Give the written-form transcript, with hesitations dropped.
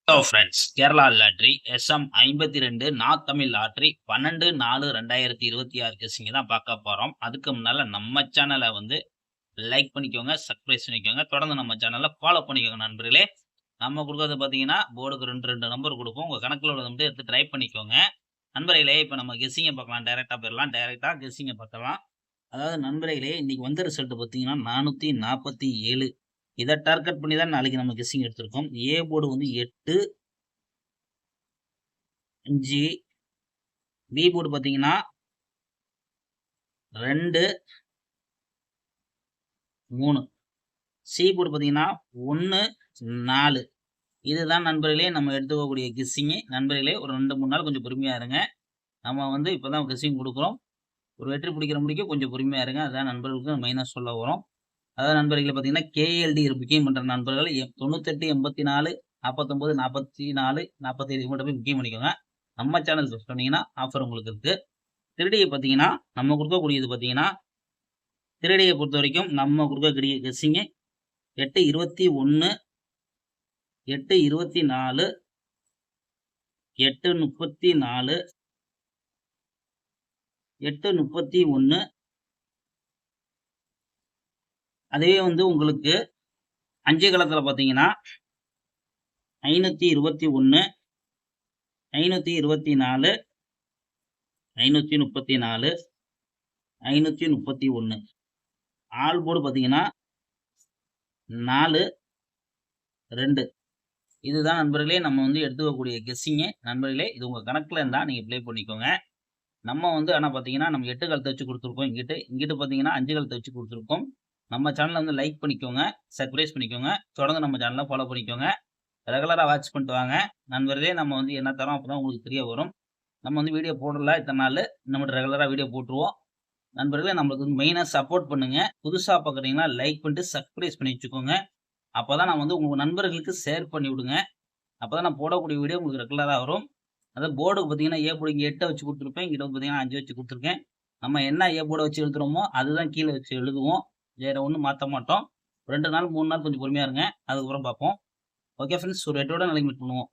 Hello friends, Kerala lottery SM 52 north Tamil lottery 12/4/2026 கெஸ்ஸிங்க தான் பார்க்க போறோம். அதுக்கு முன்னால நம்ம சேனலை லைக் பண்ணிக்கோங்க, சப்ஸ்கிரைப் பண்ணிக்கோங்க. தொடர்ந்து நம்ம சேனலை ஃபாலோ பண்ணிக்கோங்க நண்பர்களே. நம்ம கொடுக்கறது பார்த்தீங்கன்னா போர்டுக்கு 2 நம்பர் கொடுப்போம். உங்க கணக்குல உள்ளதை எடுத்து ட்ரை பண்ணிக்கோங்க. நண்பர்களே, இப்போ நம்ம கெஸ்ஸிங்கை பார்க்கலாம். டைரக்டா போயிடலாம். டைரக்டா கெஸ்ஸிங்கை பார்க்கலாம். அதாவது நண்பர்களே, இன்னைக்கு வந்த ரிசல்ட் பார்த்தீங்கன்னா 447. இதை டார்கெட் பண்ணி தான் நாளைக்கு நம்ம கெஸ்ஸிங் எடுத்திருக்கோம். A board 8, 5. பி போர்டு பார்த்தீங்கன்னா 2, 3. சி போர்டு பார்த்தீங்கன்னா 1, 4. இதுதான் நண்பர்களே நம்ம எடுத்துக்கக்கூடிய கெஸ்ஸிங்கு. நண்பர்களே, ஒரு 2-3 நாள் கொஞ்சம் பொறுமையா இருங்க. நம்ம இப்போதான் கெஸ்ஸிங் கொடுக்குறோம். ஒரு வெற்றி பிடிக்கிற முடிக்க கொஞ்சம் பொறுமையா இருங்க. அதான் நண்பர்களுக்கு மெயினாக சொல்ல வரோம். அதாவது நண்பர்களை பார்த்தீங்கன்னா கேஎல்டி புக்கிங் பண்ணுற நண்பர்கள் 98, 84, 49, 44, 47 மட்டும் போய் புக்கிங் பண்ணிக்கோங்க. நம்ம சேனல் சொன்னீங்கன்னா ஆஃபர் உங்களுக்கு இருக்கு. திருடியை பார்த்தீங்கன்னா நம்ம கொடுக்கக்கூடியது பார்த்தீங்கன்னா திருடியை பொறுத்த வரைக்கும் நம்ம கொடுக்கக்கூடிய கெஸ்ஸிங்கு 8-21, 8-24, 8-34, 8-31. அதுவே உங்களுக்கு 5 காலத்தில் பார்த்தீங்கன்னா 521, 524, 534, 531. ஆல் போர்டு பார்த்தீங்கன்னா 4, 2. இதுதான் நண்பர்களே நம்ம எடுத்துக்கக்கூடிய கெஸ்ஸிங்கு. நண்பர்களே, இது உங்கள் கணக்கில் இருந்தால் நீங்கள் ப்ளே பண்ணிக்கோங்க. நம்ம ஆனால் பார்த்தீங்கன்னா நம்ம 8 காலத்தை வச்சு கொடுத்துருக்கோம். இங்கிட்டு பார்த்தீங்கன்னா 5 காலத்தை வச்சு கொடுத்துருக்கோம். நம்ம சேனலை லைக் பண்ணிக்கோங்க, சப்ஸ்கிரைப் பண்ணிக்கோங்க. தொடர்ந்து நம்ம சேனலை ஃபாலோ பண்ணிக்கோங்க. ரெகுலராக வாட்ச் பண்ணிட்டு வாங்க. நண்பர்களே, நம்ம என்ன தரோம் அப்போ தான் உங்களுக்கு தெரிய வரும். நம்ம வீடியோ போடல இத்தனை நாள், நம்ம ரெகுலராக வீடியோ போட்டுருவோம். நண்பர்களே, நம்மளுக்கு மெயினாக சப்போர்ட் பண்ணுங்க. புதுசாக பார்க்குறீங்கன்னா லைக் பண்ணிட்டு சப்ஸ்கிரைப் பண்ணி வச்சுக்கோங்க. அப்போ தான் நான் உங்கள் நண்பர்களுக்கு ஷேர் பண்ணி விடுங்க. அப்போ தான் நான் போடக்கூடிய வீடியோ உங்களுக்கு ரெகுலராக வரும். அதாவது போர்டுக்கு பார்த்தீங்கன்னா ஏ போர்டு இங்கே 8 வச்சு கொடுத்துருப்பேன். இங்கிட்ட பார்த்தீங்கன்னா 5 வச்சு கொடுத்துருக்கேன். நம்ம என்ன ஏ போர்டை வச்சு எழுதுறோமோ அதுதான் கீழே வச்சு எழுதுவோம். வேற ஒன்றும் மாற்ற மாட்டோம். 2 நாள் 3 நாள் கொஞ்சம் பொறுமையாக இருங்க. அதுக்கப்புறம் பார்ப்போம். ஓகே ஃப்ரெண்ட்ஸ், ஒரு 8ஓட நாளைக்கு மீட் பண்ணுவோம்.